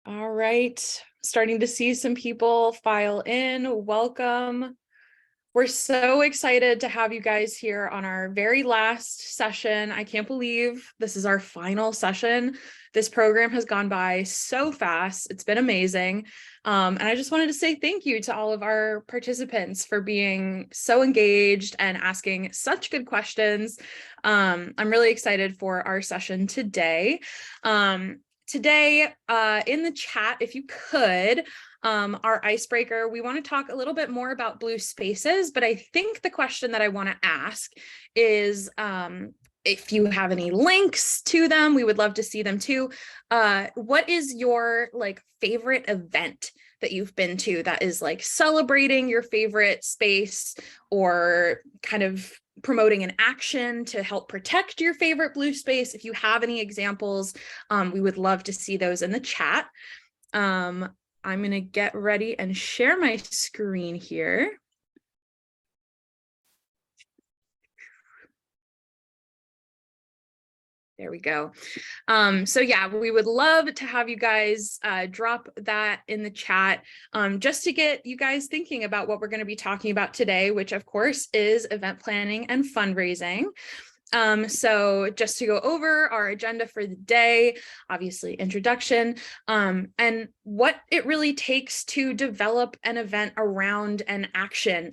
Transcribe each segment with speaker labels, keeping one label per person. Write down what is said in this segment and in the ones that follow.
Speaker 1: All right, starting to see some people file in. Welcome. We're so excited to have you guys here on our very last session. I can't believe this is our final session. This program has gone by so fast. It's been amazing. And I just wanted to say thank you to all of our participants for being so engaged and asking such good questions. I'm really excited for our session today. Today, in the chat, if you could, our icebreaker, we want to talk a little bit more about blue spaces, but I think the question that I want to ask is if you have any links to them, we would love to see them too. What is your favorite event that you've been to that is celebrating your favorite space or kind of promoting an action to help protect your favorite blue space? If you have any examples, we would love to see those in the chat. I'm going to get ready and share my screen here. There we go. So yeah, we would love to have you guys drop that in the chat just to get you guys thinking about what we're going to be talking about today, which of course is event planning and fundraising. So just to go over our agenda for the day, obviously introduction, and what it really takes to develop an event around an action.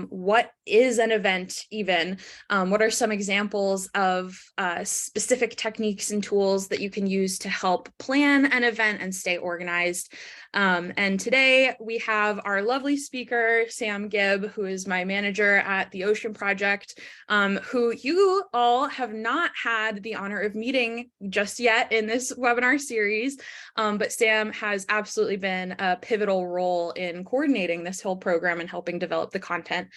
Speaker 1: What is an event even? What are some examples of specific techniques and tools that you can use to help plan an event and stay organized? And today we have our lovely speaker, Sam Gibb, who is my manager at the Ocean Project, who you all have not had the honor of meeting just yet in this webinar series. But Sam has absolutely been a pivotal role in coordinating this whole program and helping develop the content.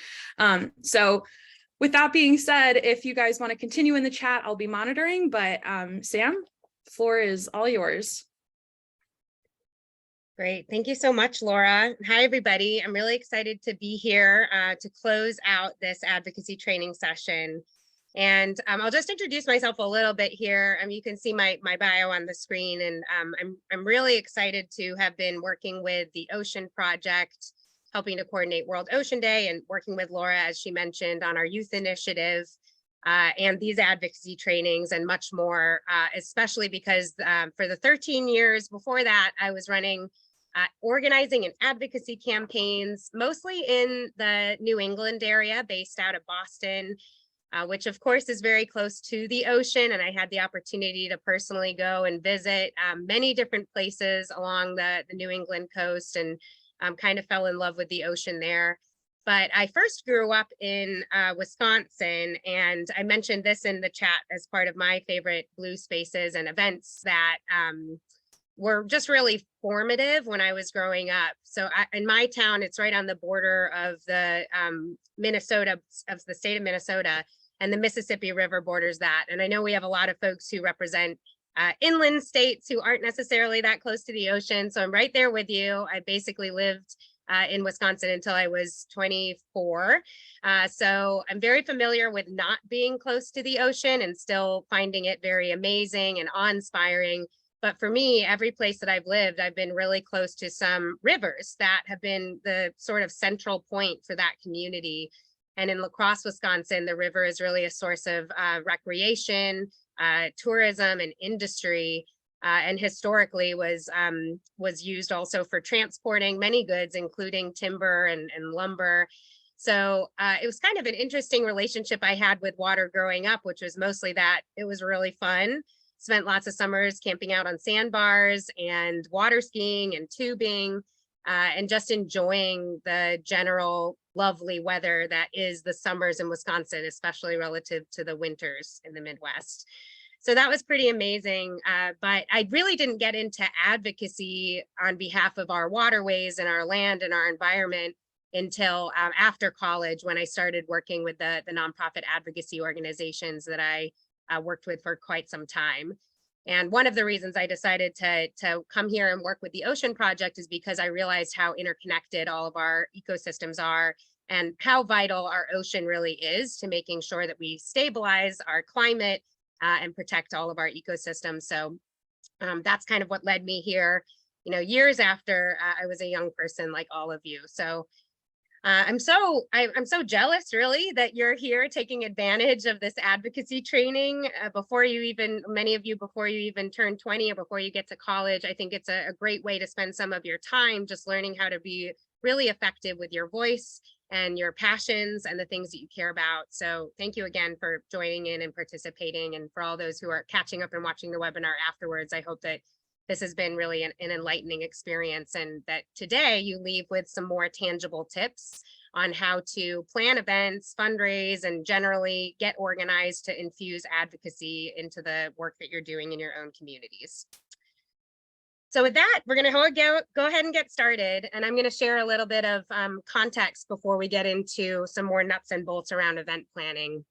Speaker 1: So with that being said, if you guys want to continue in the chat, I'll be monitoring, but Sam, the floor is all yours.
Speaker 2: Great. Thank you so much, Laura. Hi, everybody. I'm really excited to be here to close out this advocacy training session. And I'll just introduce myself a little bit here. You can see my bio on the screen, and I'm really excited to have been working with the Ocean Project, helping to coordinate World Ocean Day, and working with Laura, as she mentioned, on our youth initiative and these advocacy trainings and much more, especially because for the 13 years before that, I was running organizing and advocacy campaigns, mostly in the New England area, based out of Boston, which of course is very close to the ocean. And I had the opportunity to personally go and visit many different places along the New England coast, and kind of fell in love with the ocean there. But I first grew up in Wisconsin, and I mentioned this in the chat as part of my favorite blue spaces and events that were just really formative when I was growing up. So in my town, it's right on the border of the Minnesota, of the state of Minnesota, and the Mississippi River borders that. And I know we have a lot of folks who represent inland states who aren't necessarily that close to the ocean. So I'm right there with you. I basically lived in Wisconsin until I was 24. So I'm very familiar with not being close to the ocean and still finding it very amazing and awe-inspiring. But for me, every place that I've lived, I've been really close to some rivers that have been the sort of central point for that community. And in La Crosse, Wisconsin, the river is really a source of recreation, tourism, and industry. And historically was used also for transporting many goods, including timber and lumber. So it was kind of an interesting relationship I had with water growing up, which was mostly that it was really fun. Spent lots of summers camping out on sandbars and water skiing and tubing, and just enjoying the general lovely weather that is the summers in Wisconsin, especially relative to the winters in the Midwest. So that was pretty amazing. But I really didn't get into advocacy on behalf of our waterways and our land and our environment until after college, when I started working with the nonprofit advocacy organizations that I worked with for quite some time. And one of the reasons I decided to come here and work with the Ocean Project is because I realized how interconnected all of our ecosystems are and how vital our ocean really is to making sure that we stabilize our climate and protect all of our ecosystems. So that's kind of what led me here. years after I was a young person like all of you. So I'm so jealous, really, that you're here taking advantage of this advocacy training many of you before you even turn 20 or before you get to college. I think it's a great way to spend some of your time just learning how to be really effective with your voice and your passions and the things that you care about. So thank you again for joining in and participating. And for all those who are catching up and watching the webinar afterwards, I hope that this has been really an enlightening experience, and that today you leave with some more tangible tips on how to plan events, fundraise, and generally get organized to infuse advocacy into the work that you're doing in your own communities. So with that, we're going to go ahead and get started, and I'm going to share a little bit of context before we get into some more nuts and bolts around event planning.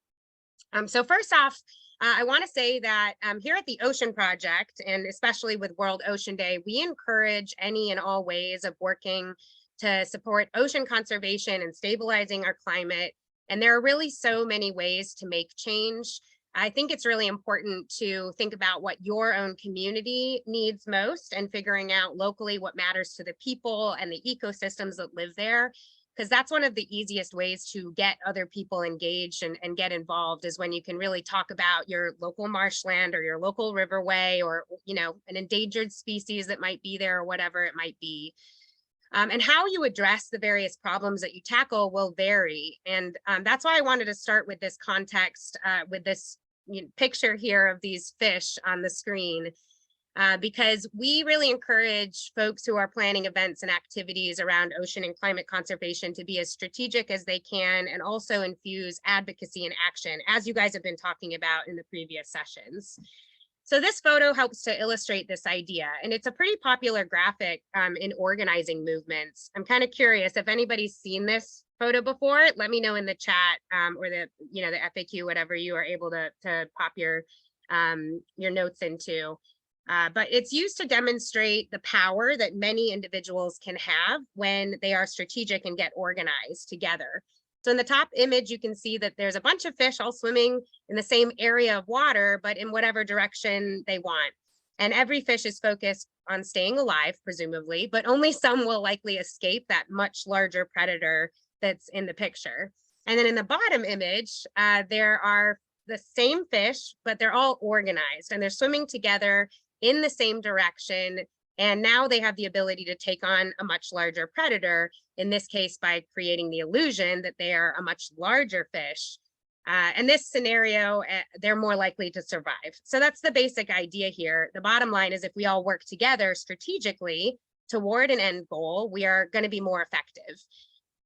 Speaker 2: So first off, I want to say that here at the Ocean Project, and especially with World Ocean Day, we encourage any and all ways of working to support ocean conservation and stabilizing our climate. And there are really so many ways to make change. I think it's really important to think about what your own community needs most and figuring out locally what matters to the people and the ecosystems that live there. Because that's one of the easiest ways to get other people engaged and get involved, is when you can really talk about your local marshland or your local riverway, or an endangered species that might be there, or whatever it might be. And how you address the various problems that you tackle will vary. And that's why I wanted to start with this context, with this picture here of these fish on the screen. Because we really encourage folks who are planning events and activities around ocean and climate conservation to be as strategic as they can, and also infuse advocacy and action, as you guys have been talking about in the previous sessions. So this photo helps to illustrate this idea, and it's a pretty popular graphic in organizing movements. I'm kind of curious if anybody's seen this photo before. Let me know in the chat, or the FAQ, whatever you are able to pop your notes into. But it's used to demonstrate the power that many individuals can have when they are strategic and get organized together. So in the top image, you can see that there's a bunch of fish all swimming in the same area of water, but in whatever direction they want. And every fish is focused on staying alive, presumably, but only some will likely escape that much larger predator that's in the picture. And then in the bottom image, there are the same fish, but they're all organized and they're swimming together in the same direction. And now they have the ability to take on a much larger predator, in this case, by creating the illusion that they are a much larger fish. In this scenario, they're more likely to survive. So that's the basic idea here. The bottom line is, if we all work together strategically toward an end goal, we are going to be more effective.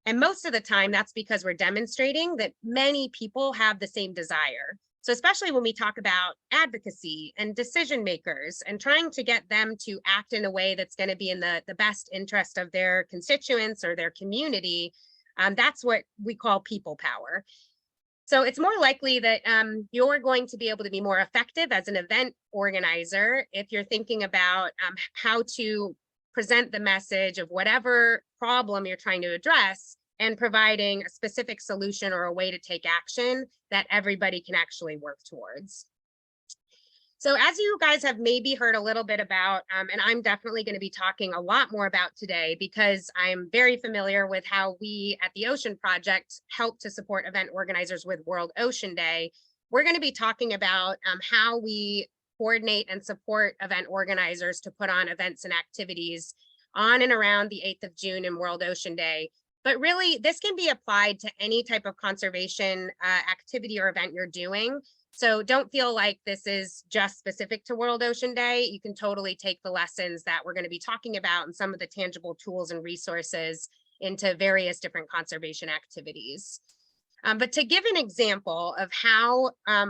Speaker 2: And most of the time, that's because we're demonstrating that many people have the same desire. So especially when we talk about advocacy and decision makers and trying to get them to act in a way that's going to be in the best interest of their constituents or their community, that's what we call people power. So it's more likely that you're going to be able to be more effective as an event organizer if you're thinking about how to present the message of whatever problem you're trying to address, and providing a specific solution or a way to take action that everybody can actually work towards. So as you guys have maybe heard a little bit about, and I'm definitely going to be talking a lot more about today, because I'm very familiar with how we at the Ocean Project help to support event organizers with World Ocean Day, we're going to be talking about how we coordinate and support event organizers to put on events and activities on and around the 8th of June and World Ocean Day. But really, this can be applied to any type of conservation activity or event you're doing. So don't feel like this is just specific to World Ocean Day. You can totally take the lessons that we're going to be talking about and some of the tangible tools and resources into various different conservation activities. But to give an example of how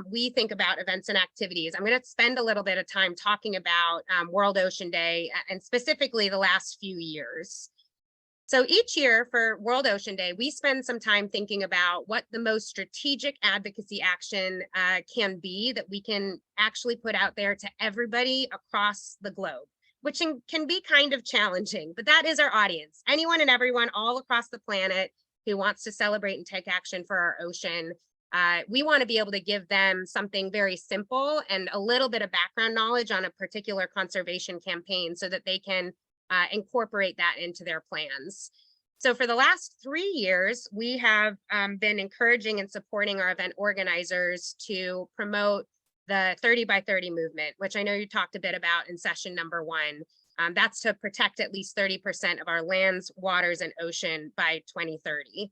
Speaker 2: we think about events and activities, I'm going to spend a little bit of time talking about World Ocean Day, and specifically the last few years. So each year for World Ocean Day, we spend some time thinking about what the most strategic advocacy action can be that we can actually put out there to everybody across the globe, which can be kind of challenging, but that is our audience. Anyone and everyone all across the planet who wants to celebrate and take action for our ocean. We want to be able to give them something very simple and a little bit of background knowledge on a particular conservation campaign so that they can incorporate that into their plans. So for the last 3 years, we have been encouraging and supporting our event organizers to promote the 30 by 30 movement, which I know you talked a bit about in session number 1. That's to protect at least 30% of our lands, waters, and ocean by 2030.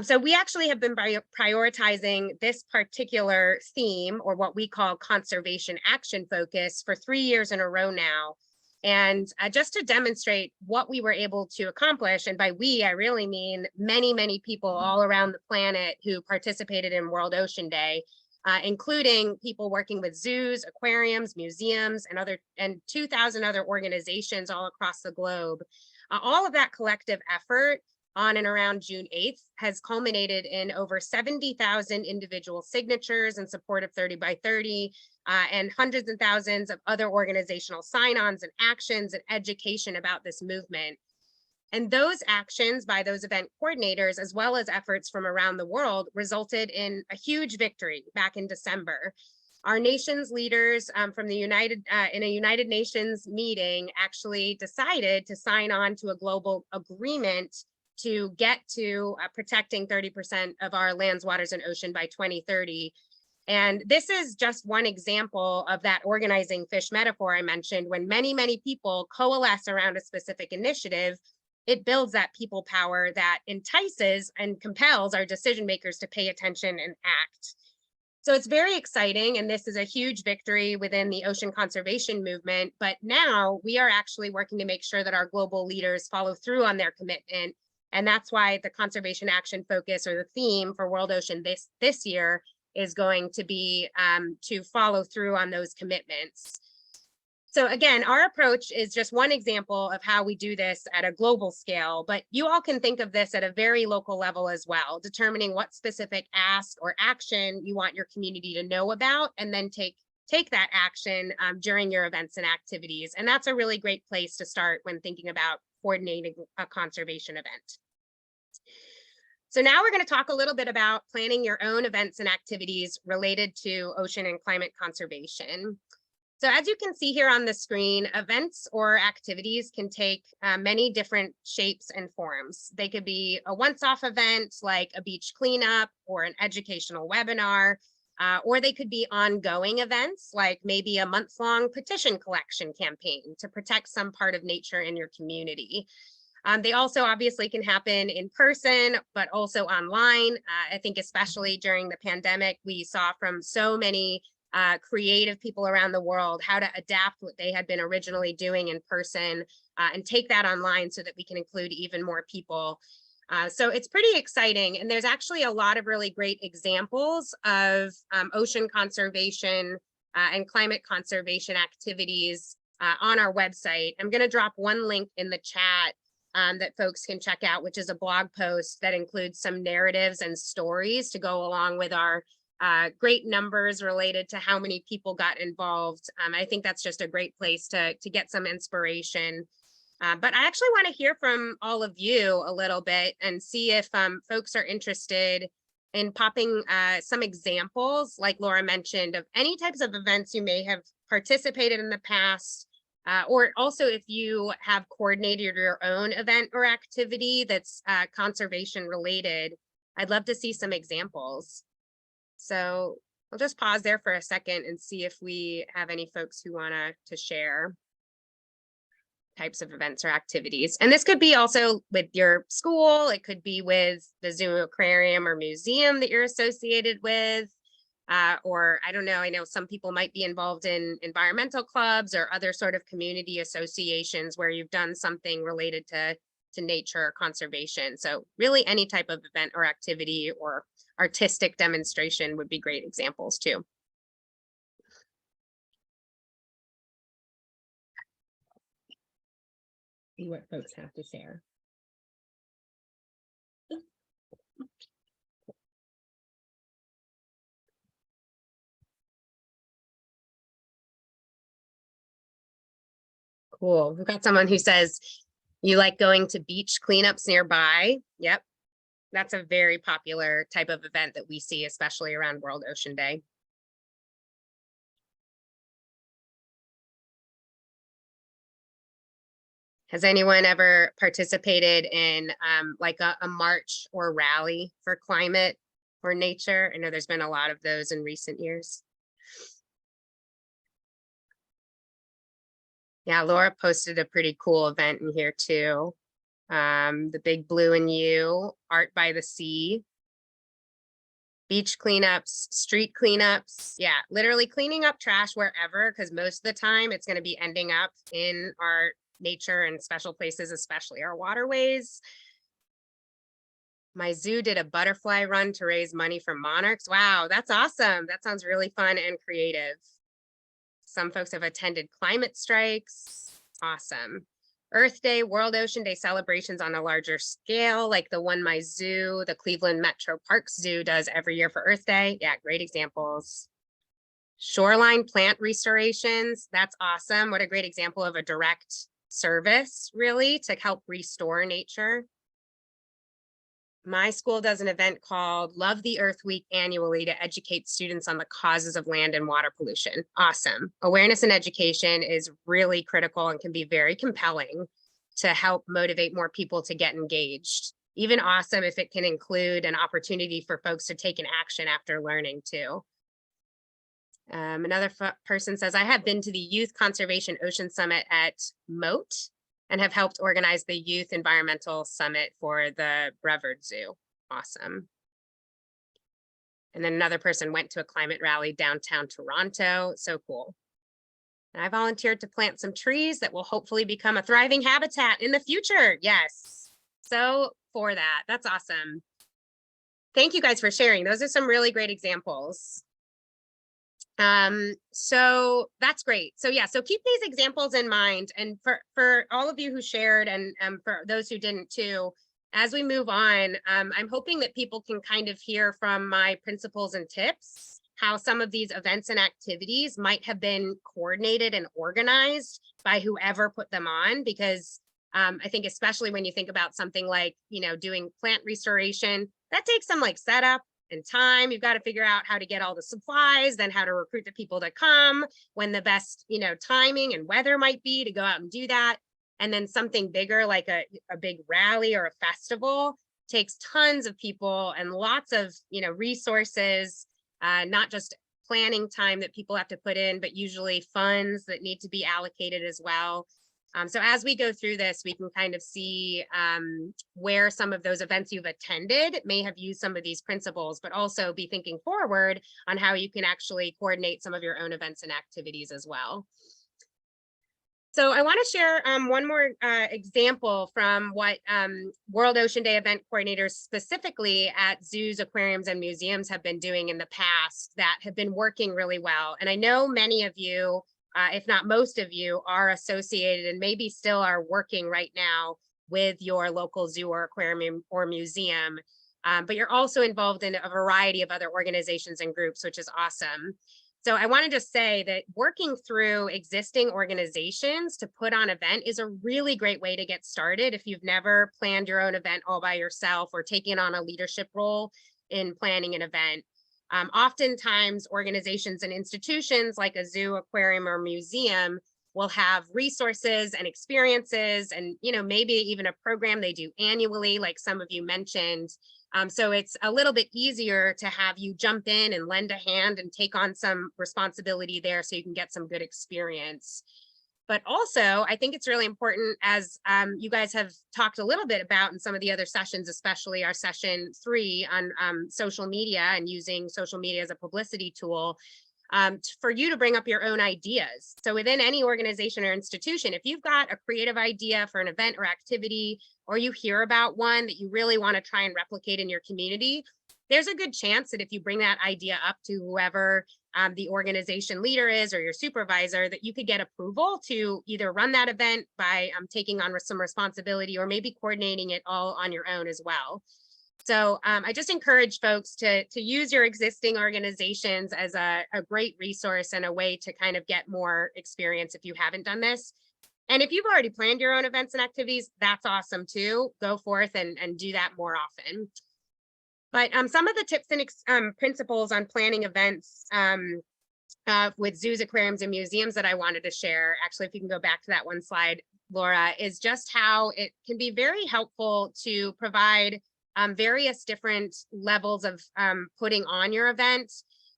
Speaker 2: So we actually have been prioritizing this particular theme, or what we call conservation action focus, for 3 years in a row now. And just to demonstrate what we were able to accomplish, and by we, I really mean many, many people all around the planet who participated in World Ocean Day, including people working with zoos, aquariums, museums, and 2,000 other organizations all across the globe. All of that collective effort on and around June 8th has culminated in over 70,000 individual signatures in support of 30 by 30, and hundreds and thousands of other organizational sign-ons and actions and education about this movement. And those actions by those event coordinators, as well as efforts from around the world, resulted in a huge victory back in December. Our nation's leaders from the in a United Nations meeting actually decided to sign on to a global agreement to get to protecting 30% of our lands, waters, and ocean by 2030. And this is just one example of that organizing fish metaphor I mentioned. When many, many people coalesce around a specific initiative, it builds that people power that entices and compels our decision makers to pay attention and act. So it's very exciting, and this is a huge victory within the ocean conservation movement. But now we are actually working to make sure that our global leaders follow through on their commitment. And that's why the conservation action focus, or the theme for World Ocean this year, is going to be to follow through on those commitments. So again, our approach is just one example of how we do this at a global scale, but you all can think of this at a very local level as well, determining what specific ask or action you want your community to know about, and then take that action during your events and activities. And that's a really great place to start when thinking about coordinating a conservation event. So now we're going to talk a little bit about planning your own events and activities related to ocean and climate conservation. So as you can see here on the screen, events or activities can take many different shapes and forms. They could be a once-off event like a beach cleanup or an educational webinar, or they could be ongoing events like maybe a month-long petition collection campaign to protect some part of nature in your community. They also obviously can happen in person, but also online. I think especially during the pandemic, we saw from so many creative people around the world how to adapt what they had been originally doing in person and take that online so that we can include even more people. So it's pretty exciting. And there's actually a lot of really great examples of ocean conservation and climate conservation activities on our website. I'm going to drop one link in the chat that folks can check out, which is a blog post that includes some narratives and stories to go along with our great numbers related to how many people got involved. I think that's just a great place to get some inspiration. But I actually want to hear from all of you a little bit and see if folks are interested in popping some examples, like Laura mentioned, of any types of events you may have participated in the past, or also if you have coordinated your own event or activity that's conservation related. I'd love to see some examples. So I'll just pause there for a second and see if we have any folks who want to share types of events or activities. And this could be also with your school. It could be with the zoo, aquarium, or museum that you're associated with. Or I don't know, I know some people might be involved in environmental clubs or other sort of community associations where you've done something related to nature or conservation. So really any type of event or activity or artistic demonstration would be great examples too. See what folks have to share. Cool. We've got someone who says you like going to beach cleanups nearby. Yep. That's a very popular type of event that we see, especially around World Ocean Day. Has anyone ever participated in like a march or rally for climate or nature? I know there's been a lot of those in recent years. Yeah, Laura posted a pretty cool event in here too. The Big Blue and You, Art by the Sea, beach cleanups, street cleanups. Yeah, literally cleaning up trash wherever, because most of the time it's going to be ending up in our nature and special places, especially our waterways. My zoo did a butterfly run to raise money for monarchs. Wow, that's awesome. That sounds really fun and creative. Some folks have attended climate strikes. Awesome. Earth Day, World Ocean Day celebrations on a larger scale, like the one my zoo, the Cleveland Metro Parks Zoo, does every year for Earth Day. Yeah, great examples. Shoreline plant restorations. That's awesome. What a great example of a direct service, really, to help restore nature. My school does an event called Love the Earth Week annually to educate students on the causes of land and water pollution. Awesome. Awareness and education is really critical and can be very compelling to help motivate more people to get engaged. Even awesome if it can include an opportunity for folks to take an action after learning too. Another person says, I have been to the Youth Conservation Ocean Summit at Moat and have helped organize the Youth Environmental Summit for the Brevard Zoo. Awesome. And then another person went to a climate rally downtown Toronto. So cool. And I volunteered to plant some trees that will hopefully become a thriving habitat in the future. Yes. So for that, that's awesome. Thank you guys for sharing. Those are some really great examples. So that's great. So yeah, so keep these examples in mind. And for all of you who shared and for those who didn't too, as we move on, I'm hoping that people can kind of hear from my principles and tips, how some of these events and activities might have been coordinated and organized by whoever put them on, because I think especially when you think about something like, doing plant restoration, that takes some like setup and time. You've got to figure out how to get all the supplies, then how to recruit the people to come, when the best, timing and weather might be to go out and do that. And then something bigger like a big rally or a festival takes tons of people and lots of, resources, not just planning time that people have to put in, but usually funds that need to be allocated as well. So as we go through this, we can kind of see where some of those events you've attended may have used some of these principles, but also be thinking forward on how you can actually coordinate some of your own events and activities as well. So I want to share one more example from what World Ocean Day event coordinators specifically at zoos, aquariums, and museums have been doing in the past that have been working really well. And I know many of you, if not most of you, are associated and maybe still are working right now with your local zoo or aquarium or museum, but you're also involved in a variety of other organizations and groups, which is awesome. So I want to just say that working through existing organizations to put on an event is a really great way to get started if you've never planned your own event all by yourself or taken on a leadership role in planning an event. Oftentimes, organizations and institutions like a zoo, aquarium, or museum will have resources and experiences and, maybe even a program they do annually, like some of you mentioned. So it's a little bit easier to have you jump in and lend a hand and take on some responsibility there so you can get some good experience. But also, I think it's really important, as you guys have talked a little bit about in some of the other sessions, especially our session 3 on social media and using social media as a publicity tool, for you to bring up your own ideas. So within any organization or institution, if you've got a creative idea for an event or activity, or you hear about one that you really want to try and replicate in your community, there's a good chance that if you bring that idea up to whoever the organization leader is or your supervisor, that you could get approval to either run that event by taking on some responsibility or maybe coordinating it all on your own as well. So I just encourage folks to use your existing organizations as a great resource and a way to kind of get more experience if you haven't done this. And if you've already planned your own events and activities, that's awesome too. Go forth and do that more often. But some of the tips and principles on planning events with zoos, aquariums, and museums that I wanted to share, actually, if you can go back to that one slide, Laura, is just how it can be very helpful to provide various different levels of putting on your event.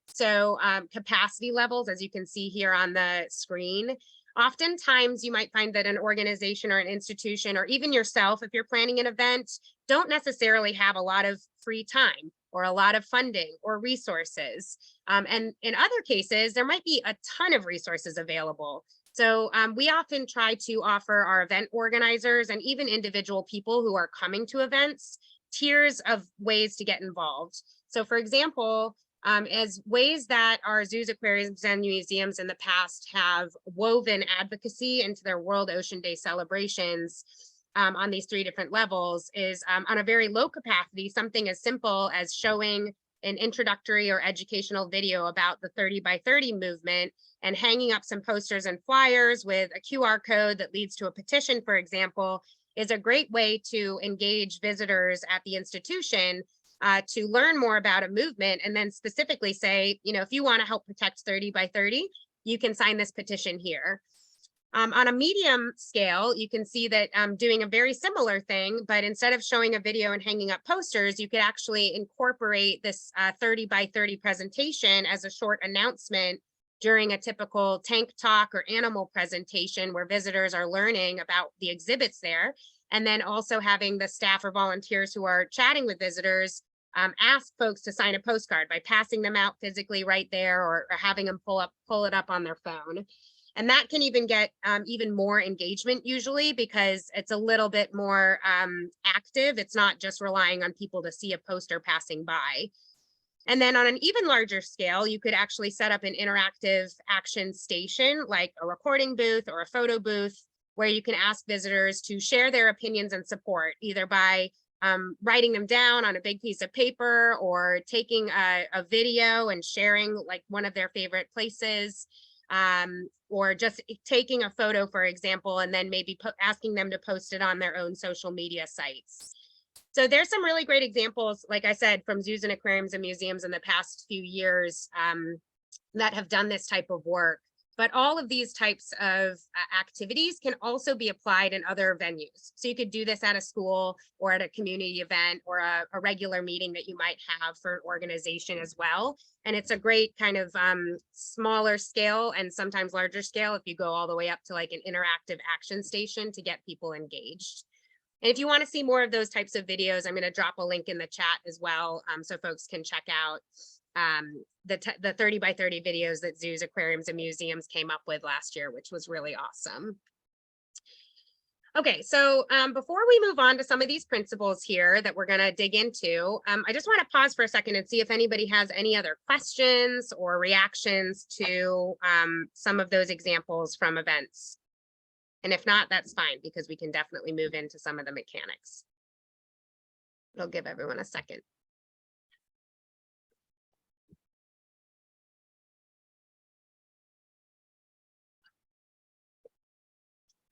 Speaker 2: So capacity levels, as you can see here on the screen. Oftentimes you might find that an organization or an institution, or even yourself, if you're planning an event, don't necessarily have a lot of free time or a lot of funding or resources. And in other cases, there might be a ton of resources available. So we often try to offer our event organizers and even individual people who are coming to events tiers of ways to get involved. So for example, as ways that our zoos, aquariums, and museums in the past have woven advocacy into their World Ocean Day celebrations on these 3 different levels is on a very low capacity, something as simple as showing an introductory or educational video about the 30 by 30 movement and hanging up some posters and flyers with a QR code that leads to a petition, for example, is a great way to engage visitors at the institution to learn more about a movement, and then specifically say, you know, if you want to help protect 30 by 30, you can sign this petition here. On a medium scale, you can see that doing a very similar thing, but instead of showing a video and hanging up posters, you could actually incorporate this 30 by 30 presentation as a short announcement during a typical tank talk or animal presentation where visitors are learning about the exhibits there. And then also having the staff or volunteers who are chatting with visitors ask folks to sign a postcard by passing them out physically right there, or having them pull it up on their phone. And that can even get even more engagement usually, because it's a little bit more active. It's not just relying on people to see a poster passing by. And then on an even larger scale, you could actually set up an interactive action station, like a recording booth or a photo booth, where you can ask visitors to share their opinions and support, either by writing them down on a big piece of paper, or taking a video and sharing like one of their favorite places, or just taking a photo, for example, and then maybe asking them to post it on their own social media sites. So there's some really great examples, like I said, from zoos and aquariums and museums in the past few years that have done this type of work. But all of these types of activities can also be applied in other venues. So you could do this at a school or at a community event or a regular meeting that you might have for an organization as well. And it's a great kind of smaller scale and sometimes larger scale if you go all the way up to like an interactive action station to get people engaged. And if you want to see more of those types of videos, I'm going to drop a link in the chat as well, so folks can check out the 30 by 30 videos that zoos, aquariums, and museums came up with last year, which was really awesome. Okay, so before we move on to some of these principles here that we're going to dig into, I just want to pause for a second and see if anybody has any other questions or reactions to some of those examples from events. And if not, that's fine, because we can definitely move into some of the mechanics. I'll give everyone a second.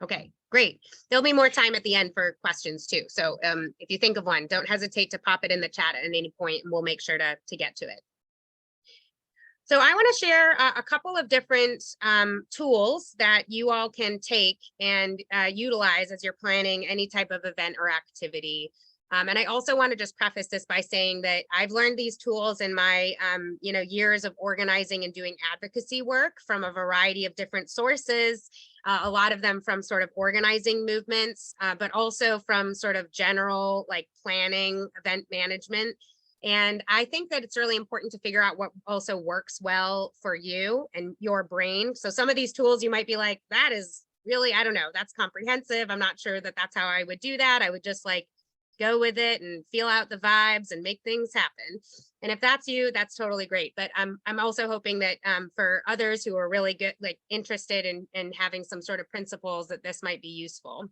Speaker 2: Okay, great. There'll be more time at the end for questions too. So if you think of one, don't hesitate to pop it in the chat at any point, and we'll make sure to get to it. So I want to share a couple of different tools that you all can take and utilize as you're planning any type of event or activity. And I also want to just preface this by saying that I've learned these tools in my years of organizing and doing advocacy work from a variety of different sources, a lot of them from sort of organizing movements, but also from sort of general like planning, event management. And I think that it's really important to figure out what also works well for you and your brain. So some of these tools you might be like, that is really, I don't know, that's comprehensive. I'm not sure that that's how I would do that. I would just like go with it and feel out the vibes and make things happen. And if that's you, that's totally great. But I'm also hoping that for others who are really good, like interested in having some sort of principles, that this might be useful.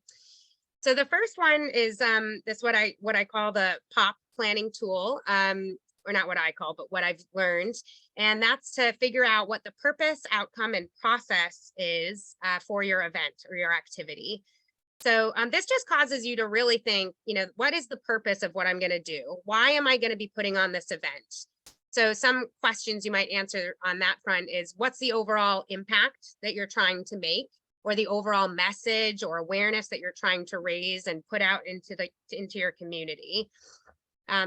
Speaker 2: So the first one is this what I call the POP planning tool, or not what I call, but what I've learned. And that's to figure out what the purpose, outcome, and process is for your event or your activity. So this just causes you to really think, what is the purpose of what I'm going to do? Why am I going to be putting on this event? So some questions you might answer on that front is, what's the overall impact that you're trying to make? or the overall message or awareness that you're trying to raise and put out into your community.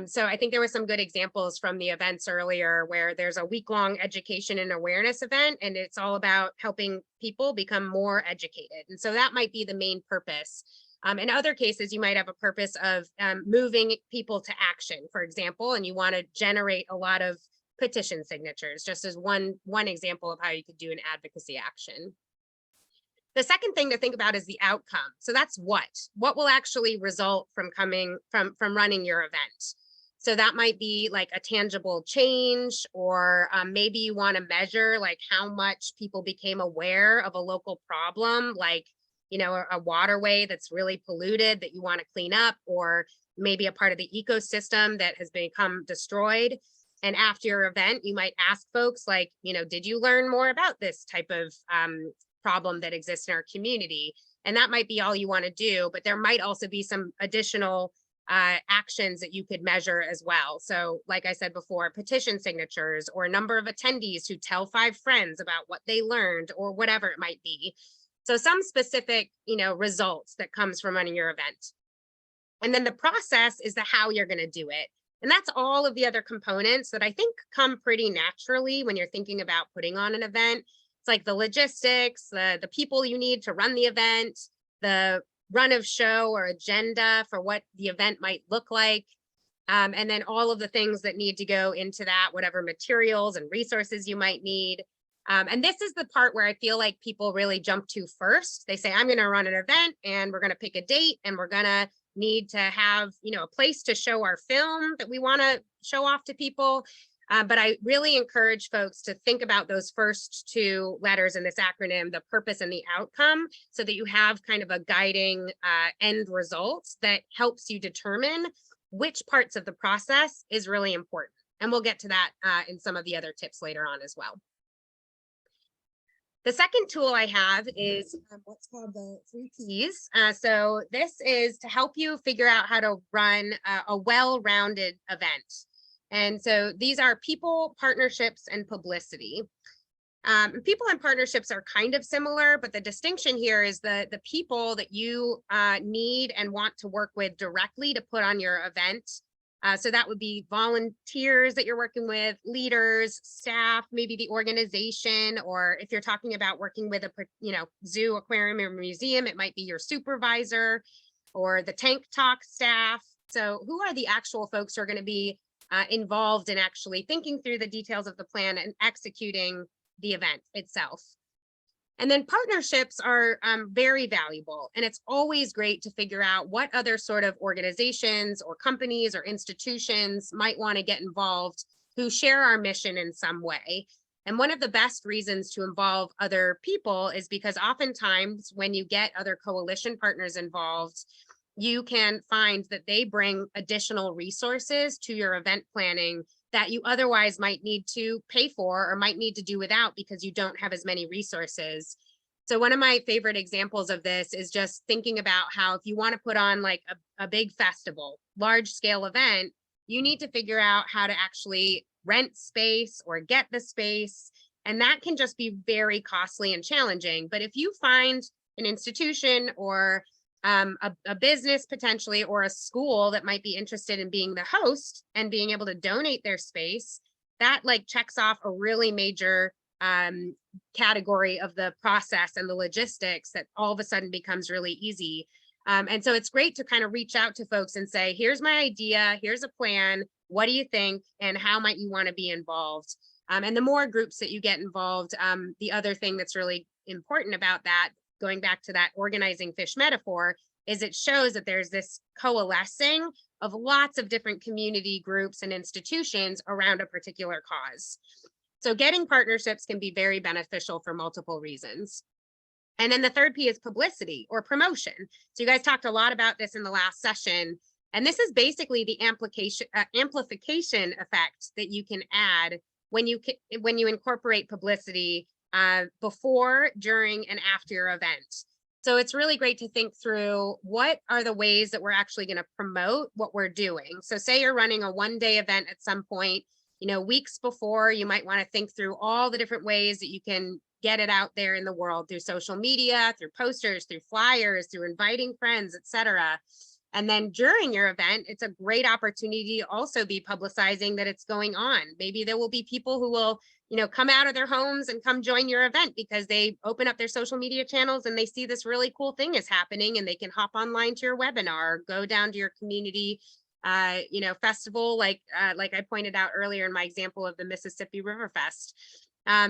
Speaker 2: So I think there were some good examples from the events earlier where there's a week-long education and awareness event, and it's all about helping people become more educated. And so that might be the main purpose. In other cases, you might have a purpose of moving people to action, for example, and you want to generate a lot of petition signatures, just as one example of how you could do an advocacy action. The second thing to think about is the outcome. So that's what will actually result from running your event. So that might be like a tangible change, or maybe you want to measure like how much people became aware of a local problem, like, you know, a waterway that's really polluted that you want to clean up, or maybe a part of the ecosystem that has become destroyed. And after your event, you might ask folks like, you know, did you learn more about this type of problem that exists in our community? And that might be all you want to do, but there might also be some additional actions that you could measure as well. So like I said before, petition signatures, or a number of attendees who tell 5 friends about what they learned, or whatever it might be. So some specific, you know, results that comes from running your event. And then the process is the how you're going to do it. And that's all of the other components that I think come pretty naturally when you're thinking about putting on an event. It's like the logistics, the people you need to run the event, the run of show or agenda for what the event might look like. And then all of the things that need to go into that, whatever materials and resources you might need. And this is the part where I feel like people really jump to first. They say, I'm going to run an event and we're going to pick a date, and we're going to need to have, you know, a place to show our film that we want to show off to people. But I really encourage folks to think about those first 2 letters in this acronym, the purpose and the outcome, so that you have kind of a guiding end result that helps you determine which parts of the process is really important. And we'll get to that in some of the other tips later on as well. The second tool I have is what's called the 3 Ps. So this is to help you figure out how to run a well-rounded event. And so these are people, partnerships, and publicity. People and partnerships are kind of similar, but the distinction here is the people that you need and want to work with directly to put on your event. So that would be volunteers that you're working with, leaders, staff, maybe the organization, or if you're talking about working with a, you know, zoo, aquarium, or museum, it might be your supervisor or the tank talk staff. So who are the actual folks who are going to be involved in actually thinking through the details of the plan and executing the event itself? And then partnerships are very valuable. And it's always great to figure out what other sort of organizations or companies or institutions might want to get involved who share our mission in some way. And one of the best reasons to involve other people is because oftentimes when you get other coalition partners involved, you can find that they bring additional resources to your event planning that you otherwise might need to pay for or might need to do without because you don't have as many resources. So one of my favorite examples of this is just thinking about how if you want to put on like a big festival, large scale event, you need to figure out how to actually rent space or get the space. And that can just be very costly and challenging. But if you find an institution or a business potentially, or a school that might be interested in being the host and being able to donate their space, that like checks off a really major category of the process and the logistics that all of a sudden becomes really easy. And so it's great to kind of reach out to folks and say, here's my idea, here's a plan, what do you think, and how might you want to be involved? And the more groups that you get involved, the other thing that's really important about that, going back to that organizing fish metaphor, is it shows that there's this coalescing of lots of different community groups and institutions around a particular cause. So getting partnerships can be very beneficial for multiple reasons. And then the third P is publicity or promotion. So you guys talked a lot about this in the last session. And this is basically the amplification effect that you can add when you incorporate publicity before, during, and after your event. So it's really great to think through what are the ways that we're actually going to promote what we're doing. So say you're running a one-day event at some point, you know, weeks before, you might want to think through all the different ways that you can get it out there in the world through social media, through posters, through flyers, through inviting friends, etc. And then during your event, it's a great opportunity to also be publicizing that it's going on. Maybe there will be people who will, come out of their homes and come join your event because they open up their social media channels and they see this really cool thing is happening, and they can hop online to your webinar, go down to your community, festival, like I pointed out earlier in my example of the Mississippi River Fest.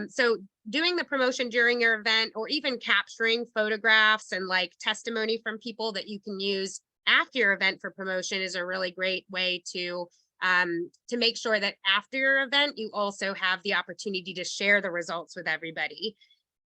Speaker 2: So doing the promotion during your event, or even capturing photographs and like testimony from people that you can use after your event for promotion, is a really great way to make sure that after your event, you also have the opportunity to share the results with everybody.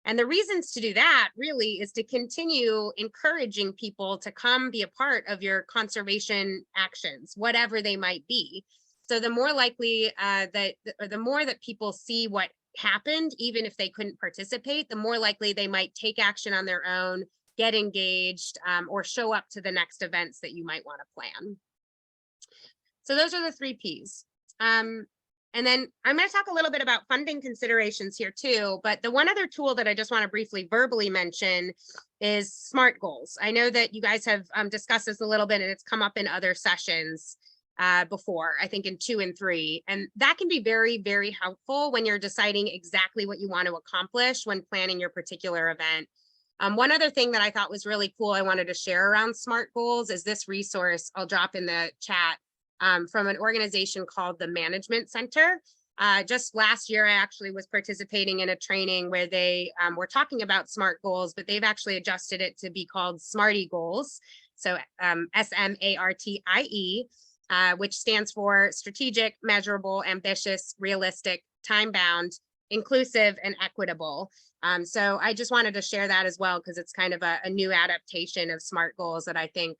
Speaker 2: And the reasons to do that really is to continue encouraging people to come be a part of your conservation actions, whatever they might be. So the more likely the more that people see what happened, even if they couldn't participate, the more likely they might take action on their own, get engaged, or show up to the next events that you might want to plan. So those are the 3 Ps. And then I'm going to talk a little bit about funding considerations here too, but the one other tool that I just want to briefly verbally mention is SMART goals. I know that you guys have discussed this a little bit, and it's come up in other sessions before, I think in 2 and 3. And that can be very, very helpful when you're deciding exactly what you want to accomplish when planning your particular event. One other thing that I thought was really cool I wanted to share around SMART goals is this resource I'll drop in the chat from an organization called the Management Center. Just last year, I actually was participating in a training where they were talking about SMART goals, but they've actually adjusted it to be called SMARTIE goals. So SMARTIE, which stands for strategic, measurable, ambitious, realistic, time-bound, inclusive, and equitable. So I just wanted to share that as well, because it's kind of a new adaptation of SMART goals that I think,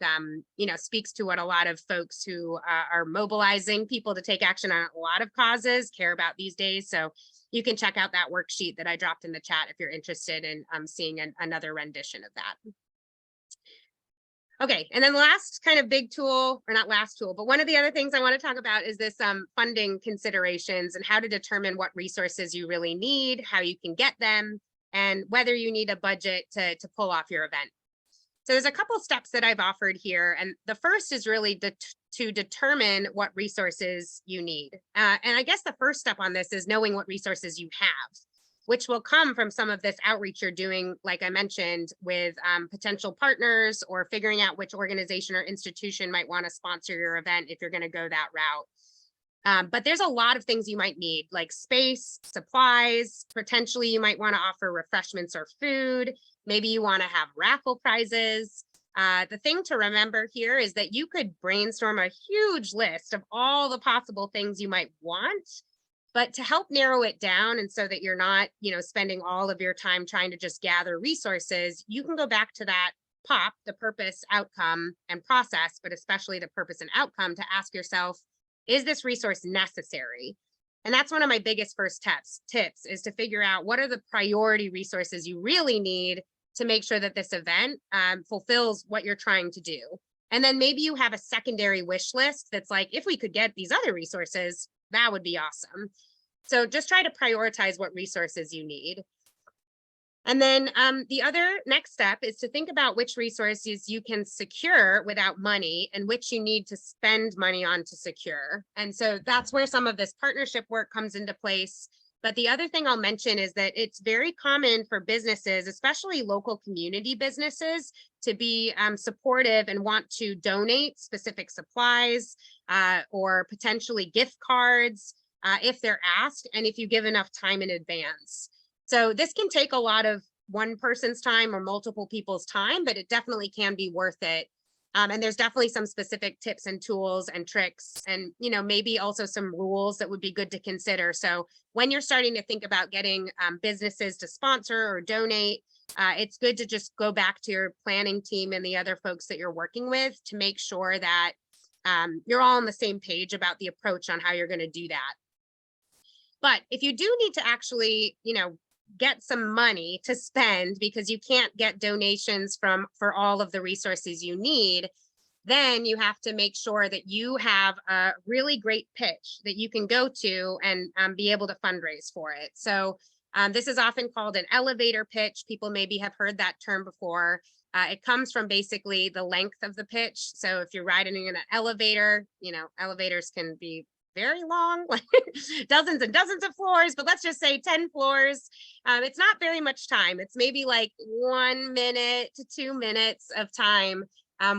Speaker 2: speaks to what a lot of folks who are mobilizing people to take action on a lot of causes care about these days. So you can check out that worksheet that I dropped in the chat if you're interested in seeing another rendition of that. Okay, and then the last kind of big tool, or not last tool, but one of the other things I want to talk about is this funding considerations and how to determine what resources you really need, how you can get them, and whether you need a budget to pull off your event. So there's a couple steps that I've offered here, and the first is really to determine what resources you need. And I guess the first step on this is knowing what resources you have, which will come from some of this outreach you're doing, like I mentioned, with potential partners, or figuring out which organization or institution might want to sponsor your event if you're going to go that route. But there's a lot of things you might need, like space, supplies. Potentially, you might want to offer refreshments or food. Maybe you want to have raffle prizes. The thing to remember here is that you could brainstorm a huge list of all the possible things you might want. But to help narrow it down, and so that you're not, spending all of your time trying to just gather resources, you can go back to that POP, the purpose, outcome, and process, but especially the purpose and outcome, to ask yourself, is this resource necessary? And that's one of my biggest first tips is to figure out what are the priority resources you really need to make sure that this event fulfills what you're trying to do. And then maybe you have a secondary wish list that's like, if we could get these other resources, that would be awesome. So just try to prioritize what resources you need. And then the other next step is to think about which resources you can secure without money and which you need to spend money on to secure. And so that's where some of this partnership work comes into place. But the other thing I'll mention is that it's very common for businesses, especially local community businesses, to be supportive and want to donate specific supplies or potentially gift cards if they're asked, and if you give enough time in advance. So this can take a lot of one person's time or multiple people's time, but it definitely can be worth it. And there's definitely some specific tips and tools and tricks, and maybe also some rules that would be good to consider. So when you're starting to think about getting businesses to sponsor or donate, it's good to just go back to your planning team and the other folks that you're working with to make sure that you're all on the same page about the approach on how you're going to do that. But if you do need to actually, get some money to spend because you can't get donations for all of the resources you need, then you have to make sure that you have a really great pitch that you can go to and be able to fundraise for it. So This is often called an elevator pitch. People maybe have heard that term before. It comes from basically the length of the pitch. So if you're riding in an elevator, elevators can be very long, like dozens and dozens of floors, but let's just say 10 floors. It's not very much time. It's maybe like 1 minute to 2 minutes of time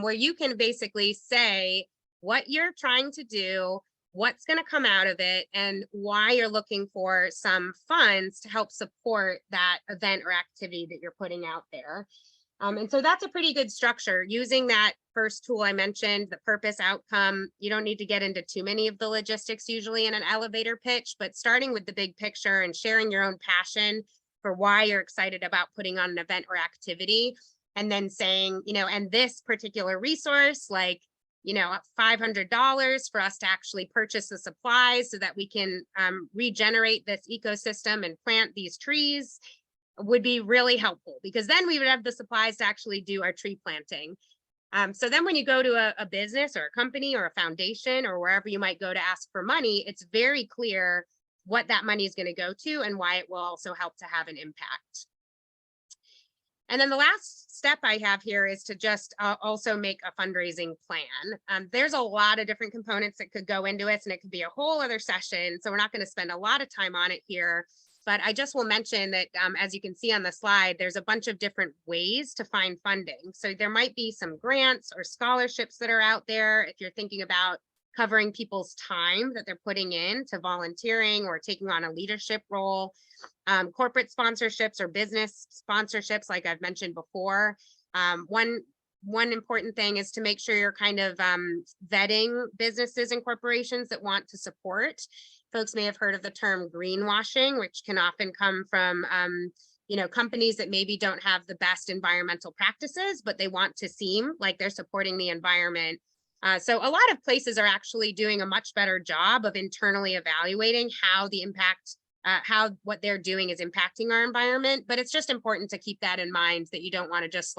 Speaker 2: where you can basically say what you're trying to do, what's going to come out of it, and why you're looking for some funds to help support that event or activity that you're putting out there. And so that's a pretty good structure. Using that first tool I mentioned, the purpose outcome, you don't need to get into too many of the logistics usually in an elevator pitch, but starting with the big picture and sharing your own passion for why you're excited about putting on an event or activity, and then saying, and this particular resource, like, $500 for us to actually purchase the supplies so that we can regenerate this ecosystem and plant these trees, would be really helpful, because then we would have the supplies to actually do our tree planting. So then when you go to a business or a company or a foundation or wherever you might go to ask for money, it's very clear what that money is going to go to and why it will also help to have an impact. And then the last step I have here is to just also make a fundraising plan. There's a lot of different components that could go into it, and it could be a whole other session. So we're not going to spend a lot of time on it here. But I just will mention that, as you can see on the slide, there's a bunch of different ways to find funding. So there might be some grants or scholarships that are out there if you're thinking about covering people's time that they're putting in to volunteering or taking on a leadership role. Corporate sponsorships or business sponsorships, like I've mentioned before. One important thing is to make sure you're kind of vetting businesses and corporations that want to support. Folks may have heard of the term greenwashing, which can often come from companies that maybe don't have the best environmental practices, but they want to seem like they're supporting the environment. So a lot of places are actually doing a much better job of internally evaluating how the impact, how what they're doing is impacting our environment. But it's just important to keep that in mind, that you don't want to just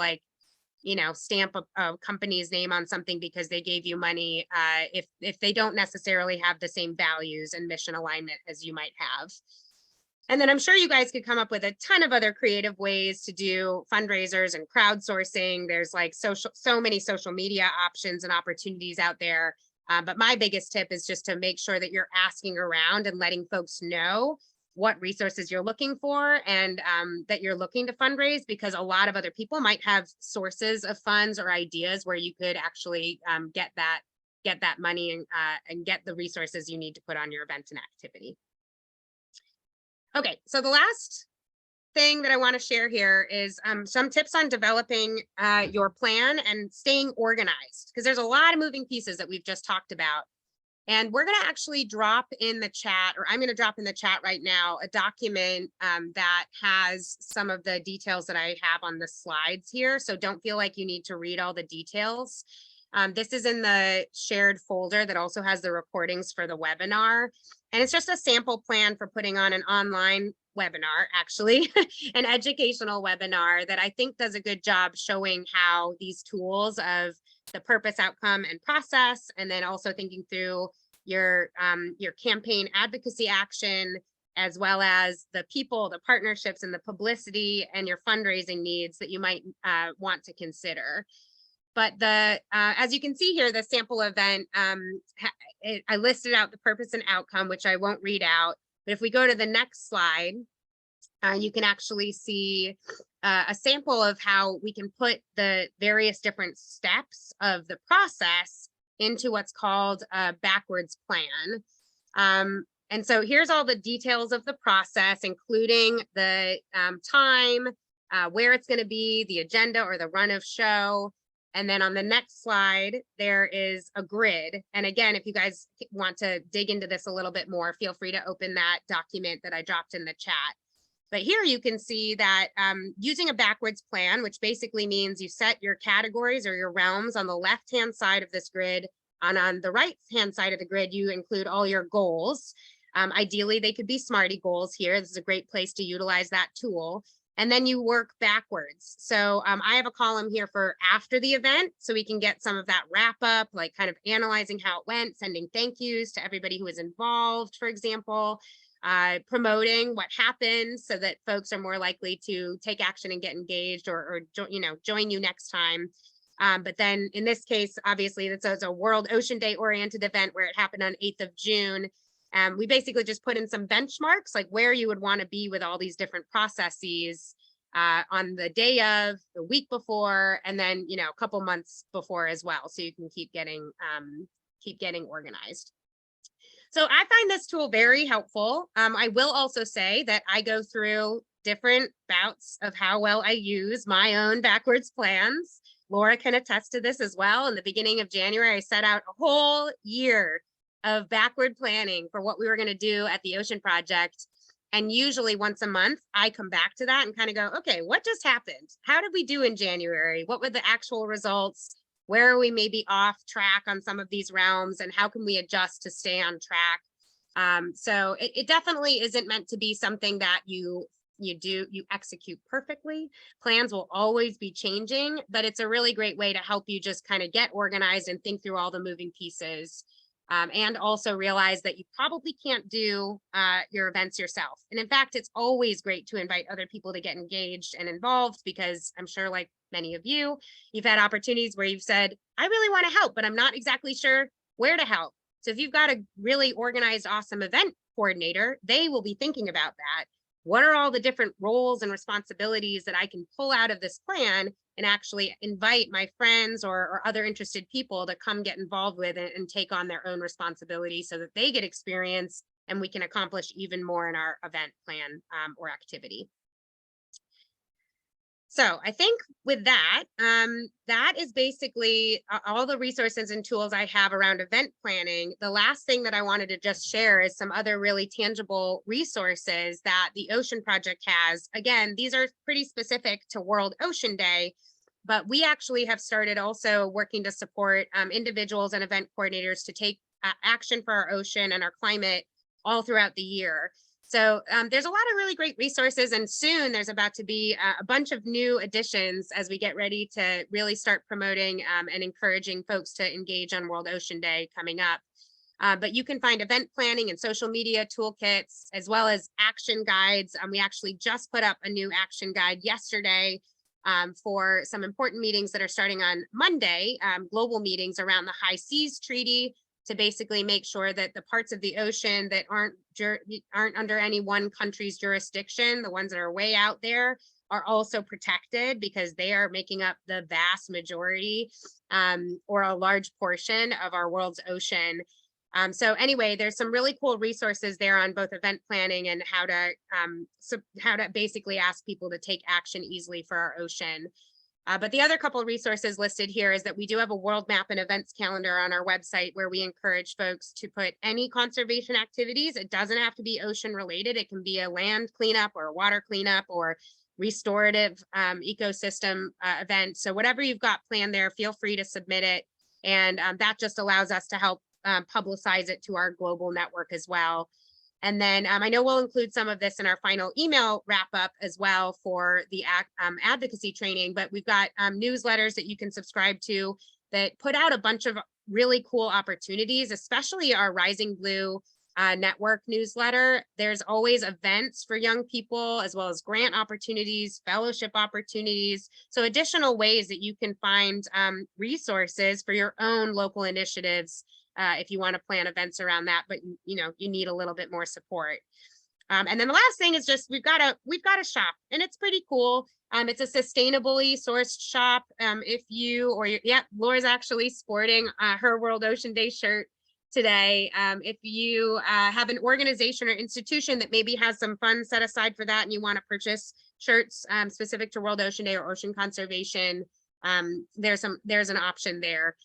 Speaker 2: stamp a company's name on something because they gave you money if they don't necessarily have the same values and mission alignment as you might have. And then I'm sure you guys could come up with a ton of other creative ways to do fundraisers and crowdsourcing. There's like so many social media options and opportunities out there. But my biggest tip is just to make sure that you're asking around and letting folks know what resources you're looking for, and that you're looking to fundraise, because a lot of other people might have sources of funds or ideas where you could actually get that money and get the resources you need to put on your event and activity. Okay, so the last thing that I want to share here is some tips on developing your plan and staying organized, because there's a lot of moving pieces that we've just talked about. And we're going to actually drop in the chat, or I'm going to drop in the chat right now, a document that has some of the details that I have on the slides here. So don't feel like you need to read all the details. This is in the shared folder that also has the recordings for the webinar. And it's just a sample plan for putting on an online webinar, actually, an educational webinar that I think does a good job showing how these tools of the purpose, outcome, and process, and then also thinking through your campaign advocacy action, as well as the people, the partnerships, and the publicity and your fundraising needs that you might want to consider. But as you can see here, the sample event, I listed out the purpose and outcome, which I won't read out. But if we go to the next slide, you can actually see a sample of how we can put the various different steps of the process into what's called a backwards plan. And so here's all the details of the process, including the time, where it's going to be, the agenda or the run of show. And then on the next slide, there is a grid. And again, if you guys want to dig into this a little bit more, feel free to open that document that I dropped in the chat. But here you can see that using a backwards plan, which basically means you set your categories or your realms on the left-hand side of this grid, and on the right-hand side of the grid, you include all your goals. Ideally, they could be Smarty goals here. This is a great place to utilize that tool. And then you work backwards. So I have a column here for after the event, so we can get some of that wrap up, like kind of analyzing how it went, sending thank yous to everybody who was involved, for example. promoting what happens so that folks are more likely to take action and get engaged or join you next time. But then in this case, obviously, it's a World Ocean Day oriented event where it happened on 8th of June. We basically just put in some benchmarks, like where you would want to be with all these different processes on the day of, the week before, and then, a couple months before as well. So you can keep getting organized. So I find this tool very helpful. I will also say that I go through different bouts of how well I use my own backwards plans. Laura can attest to this as well. In the beginning of January, I set out a whole year of backward planning for what we were going to do at the Ocean Project. And usually once a month, I come back to that and kind of go, okay, what just happened? How did we do in January? What were the actual results? Where are we maybe off track on some of these realms? And how can we adjust to stay on track? So it definitely isn't meant to be something that you execute perfectly. Plans will always be changing, but it's a really great way to help you just kind of get organized and think through all the moving pieces. And also realize that you probably can't do your events yourself. And in fact, it's always great to invite other people to get engaged and involved, because I'm sure, like many of you, you've had opportunities where you've said, I really want to help, but I'm not exactly sure where to help. So if you've got a really organized, awesome event coordinator, they will be thinking about that. What are all the different roles and responsibilities that I can pull out of this plan and actually invite my friends or other interested people to come get involved with it and take on their own responsibility so that they get experience and we can accomplish even more in our event plan or activity. So I think with that, that is basically all the resources and tools I have around event planning. The last thing that I wanted to just share is some other really tangible resources that the Ocean Project has. Again, these are pretty specific to World Ocean Day, but we actually have started also working to support individuals and event coordinators to take action for our ocean and our climate all throughout the year. So there's a lot of really great resources, and soon there's about to be a bunch of new additions as we get ready to really start promoting and encouraging folks to engage on World Ocean Day coming up. But you can find event planning and social media toolkits, as well as action guides. We actually just put up a new action guide yesterday for some important meetings that are starting on Monday, global meetings around the High Seas Treaty, to basically make sure that the parts of the ocean that aren't under any one country's jurisdiction, the ones that are way out there, are also protected, because they are making up the vast majority or a large portion of our world's ocean. So anyway, there's some really cool resources there on both event planning and how to basically ask people to take action easily for our ocean. But the other couple of resources listed here is that we do have a world map and events calendar on our website where we encourage folks to put any conservation activities. It doesn't have to be ocean related. It can be a land cleanup or a water cleanup or restorative ecosystem event. So whatever you've got planned there, feel free to submit it. And that just allows us to help publicize it to our global network as well. And then I know we'll include some of this in our final email wrap up as well for the advocacy training, but we've got newsletters that you can subscribe to that put out a bunch of really cool opportunities, especially our Rising Blue network newsletter. There's always events for young people, as well as grant opportunities, fellowship opportunities. So additional ways that you can find resources for your own local initiatives if you want to plan events around that, but you need a little bit more support. And then the last thing is just we've got a shop, and it's pretty cool. It's a sustainably sourced shop. Laura's actually sporting her World Ocean Day shirt today. If you have an organization or institution that maybe has some funds set aside for that and you want to purchase shirts specific to World Ocean Day or ocean conservation, there's an option there.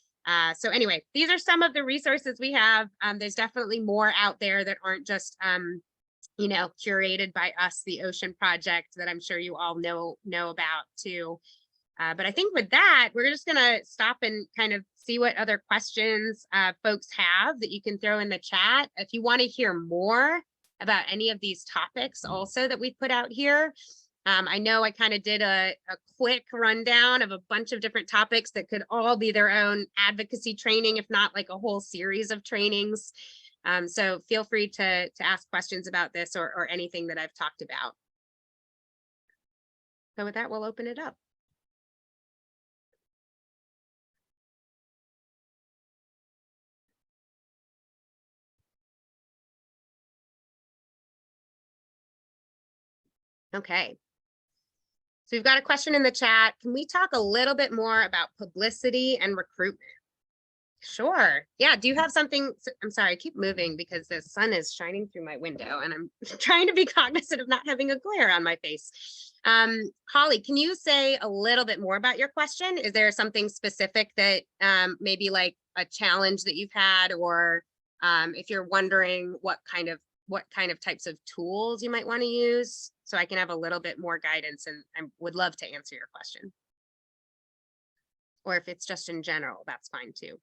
Speaker 2: So anyway, these are some of the resources we have. There's definitely more out there that aren't just curated by us, the Ocean Project, that I'm sure you all know about too. But I think with that, we're just gonna stop and kind of see what other questions folks have that you can throw in the chat. If you want to hear more about any of these topics also that we've put out here, I know I kind of did a quick rundown of a bunch of different topics that could all be their own advocacy training, if not like a whole series of trainings. So feel free to ask questions about this or anything that I've talked about. So with that, we'll open it up. Okay. So we've got a question in the chat. Can we talk a little bit more about publicity and recruitment? Sure. Yeah. Do you have something? I'm sorry, I keep moving because the sun is shining through my window and I'm trying to be cognizant of not having a glare on my face. Holly, can you say a little bit more about your question? Is there something specific that maybe like a challenge that you've had, or if you're wondering what kind of types of tools you might want to use, so I can have a little bit more guidance, and I would love to answer your question. Or if it's just in general, that's fine too.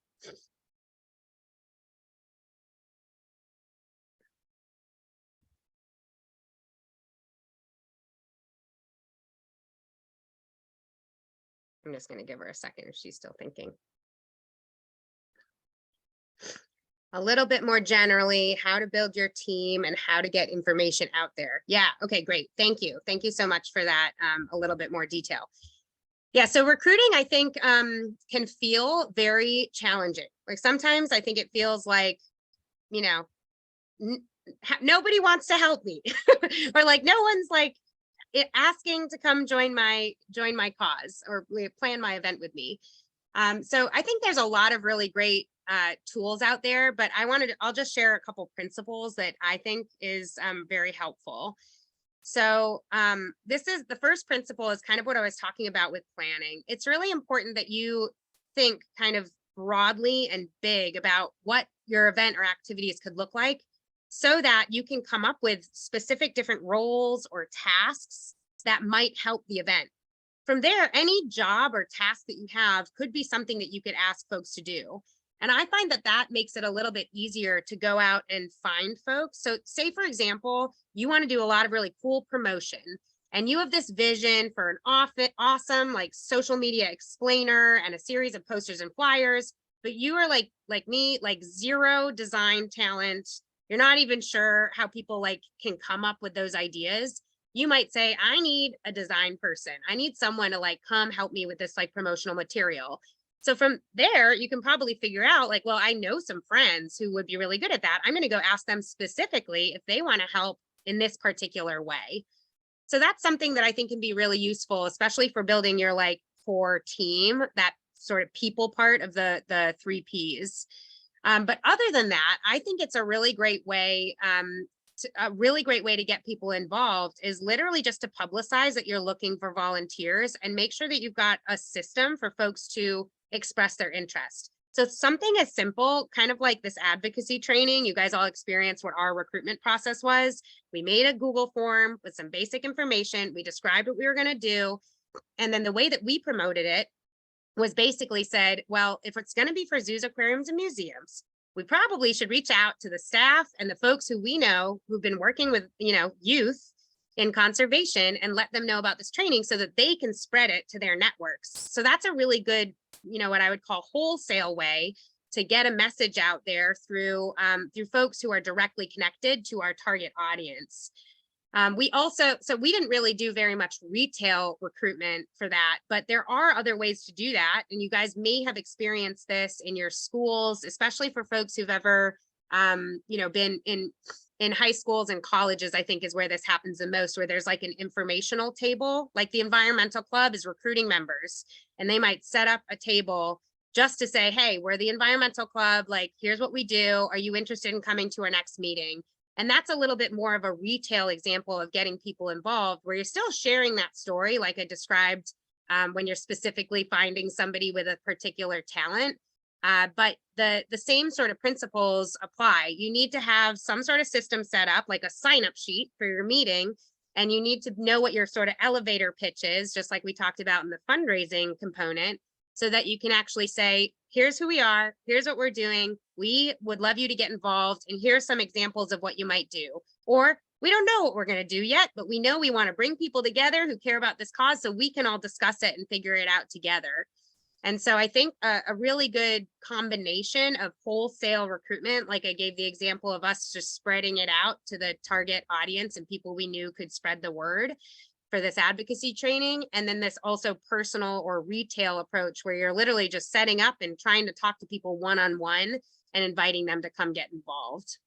Speaker 2: I'm just going to give her a second if she's still thinking. A little bit more generally, how to build your team and how to get information out there. Yeah. Okay, great. Thank you. Thank you so much for that. A little bit more detail. Yeah. So recruiting, I think, can feel very challenging. Like sometimes I think it feels like, you know, nobody wants to help me or like no one's like asking to come join my cause or plan my event with me. So I think there's a lot of really great tools out there, but I'll just share a couple principles that I think is very helpful. So this is the first principle, is kind of what I was talking about with planning. It's really important that you think kind of broadly and big about what your event or activities could look like, so that you can come up with specific different roles or tasks that might help the event. From there, any job or task that you have could be something that you could ask folks to do. And I find that that makes it a little bit easier to go out and find folks. So say, for example, you want to do a lot of really cool promotion and you have this vision for an awesome like social media explainer and a series of posters and flyers, but you are like me, like zero design talent. You're not even sure how people like can come up with those ideas. You might say, I need a design person. I need someone to like come help me with this like promotional material. So from there, you can probably figure out like, well, I know some friends who would be really good at that. I'm going to go ask them specifically if they want to help in this particular way. So that's something that I think can be really useful, especially for building your like core team, that sort of people part of the 3 Ps. But other than that, I think it's a really great way. A really great way to get people involved is literally just to publicize that you're looking for volunteers and make sure that you've got a system for folks to express their interest. So something as simple, kind of like this advocacy training, you guys all experienced what our recruitment process was. We made a Google form with some basic information. We described what we were going to do. And then the way that we promoted it was basically said, well, if it's going to be for zoos, aquariums, and museums, we probably should reach out to the staff and the folks who we know who've been working with, youth in conservation and let them know about this training so that they can spread it to their networks. So that's a really good, what I would call wholesale way to get a message out there through folks who are directly connected to our target audience. We didn't really do very much retail recruitment for that, but there are other ways to do that. And you guys may have experienced this in your schools, especially for folks who've ever, been in high schools and colleges, I think is where this happens the most, where there's like an informational table, like the environmental club is recruiting members, and they might set up a table just to say, hey, we're the environmental club, like, here's what we do. Are you interested in coming to our next meeting? And that's a little bit more of a retail example of getting people involved, where you're still sharing that story, like I described when you're specifically finding somebody with a particular talent. But the same sort of principles apply. You need to have some sort of system set up, like a sign-up sheet for your meeting, and you need to know what your sort of elevator pitch is, just like we talked about in the fundraising component, so that you can actually say, here's who we are, here's what we're doing, we would love you to get involved, and here's some examples of what you might do. Or we don't know what we're going to do yet, but we know we want to bring people together who care about this cause so we can all discuss it and figure it out together. And so I think a really good combination of wholesale recruitment, like I gave the example of us just spreading it out to the target audience and people we knew could spread the word for this advocacy training. And then this also personal or retail approach where you're literally just setting up and trying to talk to people one-on-one and inviting them to come get involved.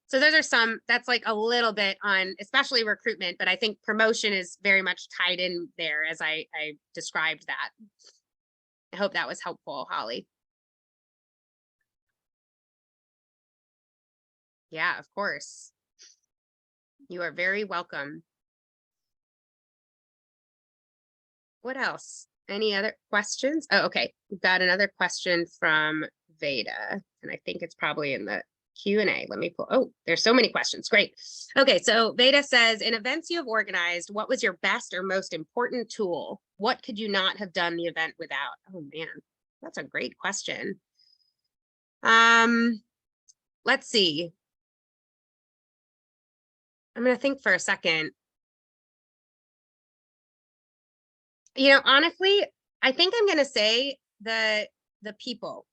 Speaker 2: So those are some, that's like a little bit on, especially recruitment, but I think promotion is very much tied in there as I described that. I hope that was helpful, Holly. Yeah, of course. You are very welcome. What else? Any other questions? Oh, okay. We've got another question from Veda, and I think it's probably in the Q&A. Let me pull. Oh, there's so many questions. Great. Okay, so Veda says, in events you have organized, what was your best or most important tool? What could you not have done the event without? Oh man, that's a great question. Let's see. I'm gonna think for a second. You know, honestly, I think I'm gonna say the people.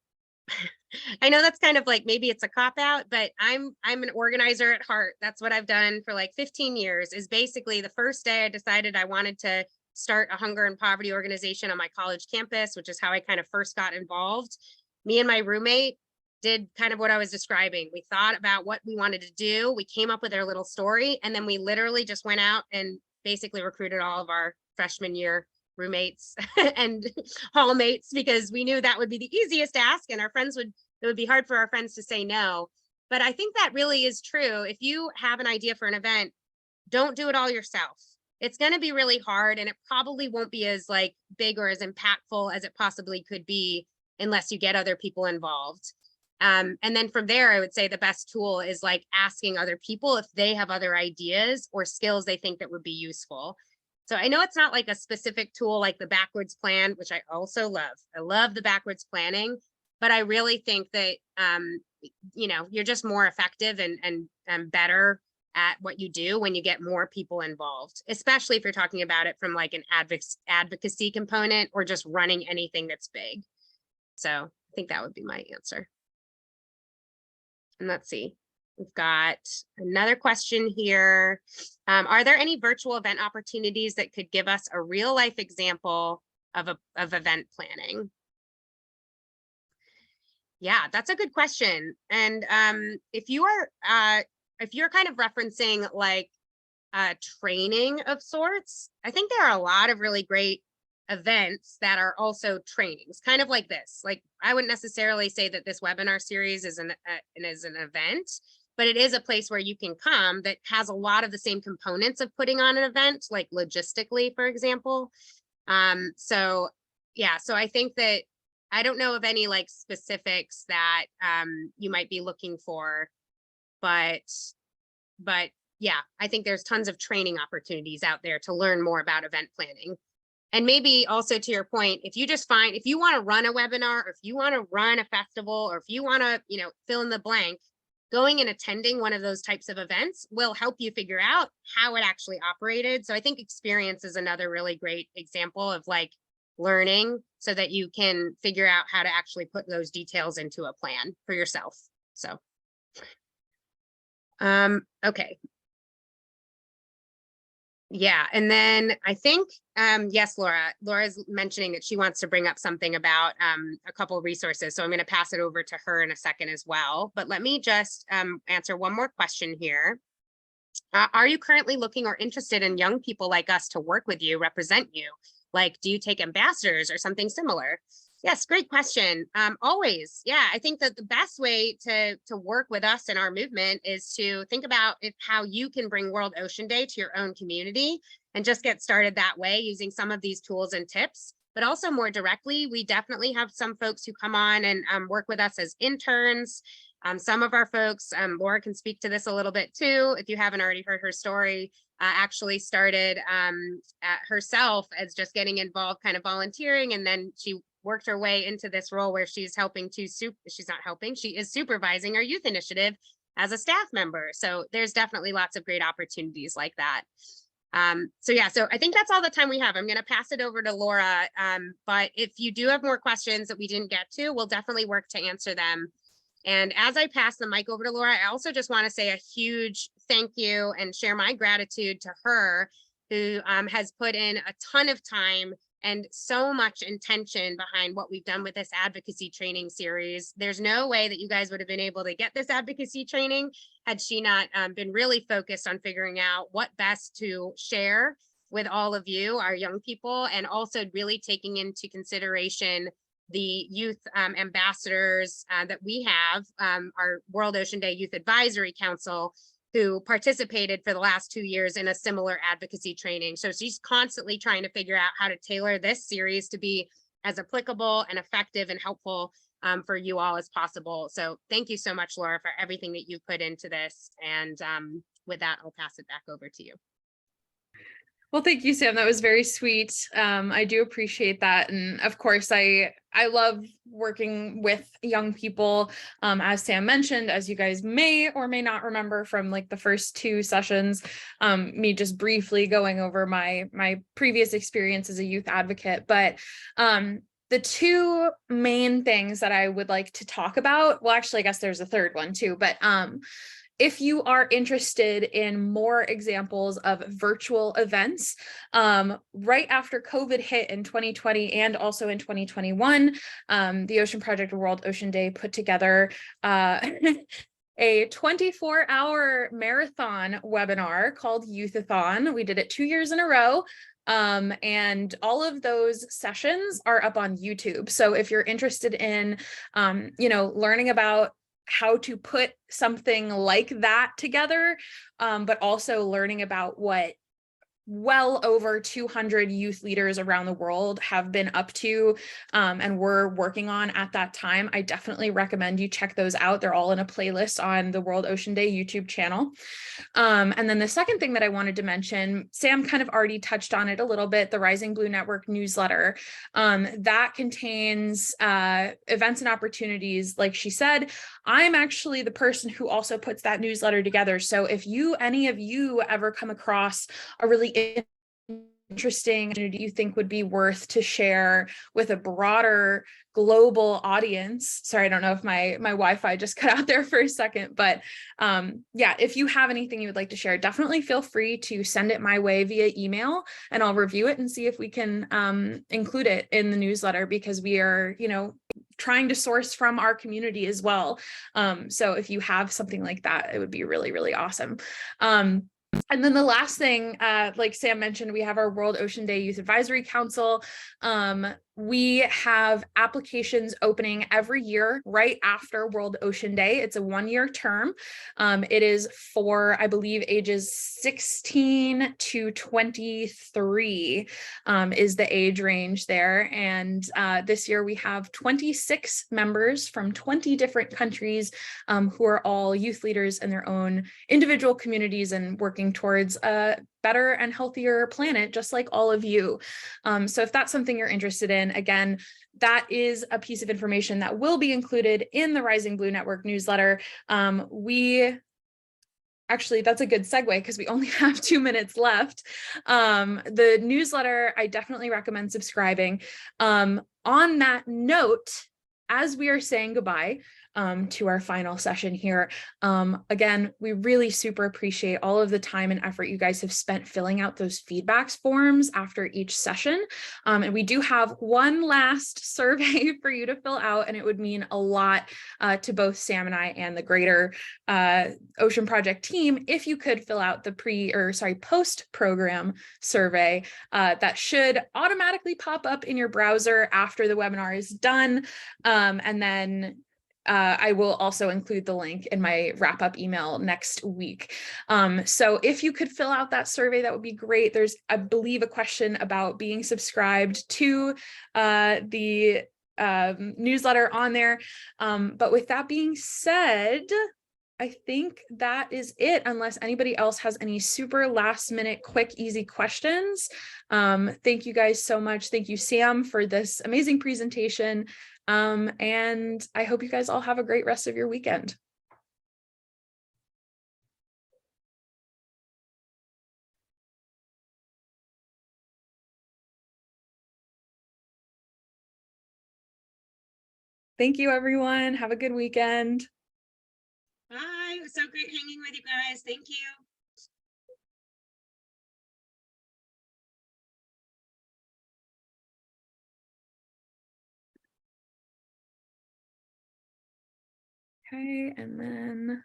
Speaker 2: I know that's kind of like, maybe it's a cop out, but I'm an organizer at heart. That's what I've done for like 15 years. Is basically the first day I decided I wanted to start a hunger and poverty organization on my college campus, which is how I kind of first got involved. Me and my roommate did kind of what I was describing. We thought about what we wanted to do. We came up with our little story, and then we literally just went out and basically recruited all of our freshman year roommates and hallmates, because we knew that would be the easiest ask, and our friends would, it would be hard for our friends to say no. But I think that really is true. If you have an idea for an event, don't do it all yourself. It's going to be really hard, and it probably won't be as like big or as impactful as it possibly could be unless you get other people involved. And then from there, I would say the best tool is like asking other people if they have other ideas or skills they think that would be useful. So I know it's not like a specific tool like the backwards plan, which I also love. I love the backwards planning, but I really think that, you know, you're just more effective and better at what you do when you get more people involved, especially if you're talking about it from like an advocacy component or just running anything that's big. So I think that would be my answer. And let's see. We've got another question here. Are there any virtual event opportunities that could give us a real life example of event planning? Yeah, that's a good question. And if you're kind of referencing like training of sorts, I think there are a lot of really great events that are also trainings, kind of like this. Like, I wouldn't necessarily say that this webinar series is an event, but it is a place where you can come that has a lot of the same components of putting on an event, like logistically, for example. So yeah, so I think that I don't know of any like specifics that you might be looking for, but yeah, I think there's tons of training opportunities out there to learn more about event planning. And maybe also to your point, if you just find, if you want to run a webinar, or if you want to run a festival, or if you want to, you know, fill in the blank, going and attending one of those types of events will help you figure out how it actually operated. So I think experience is another really great example of like learning so that you can figure out how to actually put those details into a plan for yourself. So, okay. Yeah, and then I think, yes, Laura's mentioning that she wants to bring up something about a couple of resources. So I'm going to pass it over to her in a second as well. But let me just answer one more question here. Are you currently looking or interested in young people like us to work with you, represent you? Like, do you take ambassadors or something similar? Yes, great question. Always. Yeah, I think that the best way to work with us in our movement is to think about how you can bring World Ocean Day to your own community and just get started that way using some of these tools and tips. But also more directly, we definitely have some folks who come on and work with us as interns. Some of our folks, Laura can speak to this a little bit too, if you haven't already heard her story, actually started herself as just getting involved, kind of volunteering, and then she worked her way into this role where she's helping to she's not helping, she is supervising our youth initiative as a staff member. So there's definitely lots of great opportunities like that. So I think that's all the time we have. I'm going to pass it over to Laura. But if you do have more questions that we didn't get to, we'll definitely work to answer them. And as I pass the mic over to Laura, I also just want to say a huge thank you and share my gratitude to her, who has put in a ton of time and so much intention behind what we've done with this advocacy training series. There's no way that you guys would have been able to get this advocacy training had she not been really focused on figuring out what best to share with all of you, our young people, and also really taking into consideration the youth ambassadors that we have, our World Ocean Day Youth Advisory Council, who participated for the last 2 years in a similar advocacy training. So she's constantly trying to figure out how to tailor this series to be as applicable and effective and helpful for you all as possible. So thank you so much, Laura, for everything that you've put into this. And with that, I'll pass it back over to you.
Speaker 1: Well, thank you, Sam. That was very sweet. I do appreciate that. And of course, I love working with young people. As Sam mentioned, as you guys may or may not remember from like the first 2 sessions, me just briefly going over my previous experience as a youth advocate. But the 2 main things that I would like to talk about, well, actually, I guess there's a third one too, but if you are interested in more examples of virtual events, right after COVID hit in 2020 and also in 2021, the Ocean Project World Ocean Day put together a 24-hour marathon webinar called Youthathon. We did it 2 years in a row. And all of those sessions are up on YouTube. So if you're interested in, learning about how to put something like that together, but also learning about what well over 200 youth leaders around the world have been up to and were working on at that time, I definitely recommend you check those out. They're all in a playlist on the World Ocean Day YouTube channel. And then the second thing that I wanted to mention, Sam kind of already touched on it a little bit, the Rising Blue Network newsletter. That contains events and opportunities. Like she said, I'm actually the person who also puts that newsletter together. So if any of you ever come across a really interesting opportunity you think would be worth to share with a broader global audience. Sorry, I don't know if my Wi-Fi just cut out there for a second, but yeah, if you have anything you would like to share, definitely feel free to send it my way via email and I'll review it and see if we can include it in the newsletter, because we are, trying to source from our community as well. So if you have something like that, it would be really, really awesome. And then the last thing, like Sam mentioned, we have our World Ocean Day Youth Advisory Council. We have applications opening every year right after World Ocean Day. It's a 1-year term. It is for, I believe, ages 16 to 23 is the age range there. And this year we have 26 members from 20 different countries who are all youth leaders in their own individual communities and working towards a better and healthier planet, just like all of you. So if that's something you're interested in, again, that is a piece of information that will be included in the Rising Blue Network newsletter. Actually, that's a good segue because we only have 2 minutes left. The newsletter, I definitely recommend subscribing. On that note, as we are saying goodbye to our final session here, again, we really super appreciate all of the time and effort you guys have spent filling out those feedbacks forms after each session. And we do have one last survey for you to fill out, and it would mean a lot to both Sam and I and the greater Ocean Project team if you could fill out the post-program survey that should automatically pop up in your browser after the webinar is done. And then I will also include the link in my wrap-up email next week. So if you could fill out that survey, that would be great. There's, I believe, a question about being subscribed to the newsletter on there. But with that being said, I think that is it, unless anybody else has any super last minute, quick, easy questions. Thank you guys so much. Thank you, Sam, for this amazing presentation. And I hope you guys all have a great rest of your weekend. Thank you, everyone. Have a good weekend.
Speaker 2: Bye. It was so great hanging with you guys. Thank you.
Speaker 1: Okay, and then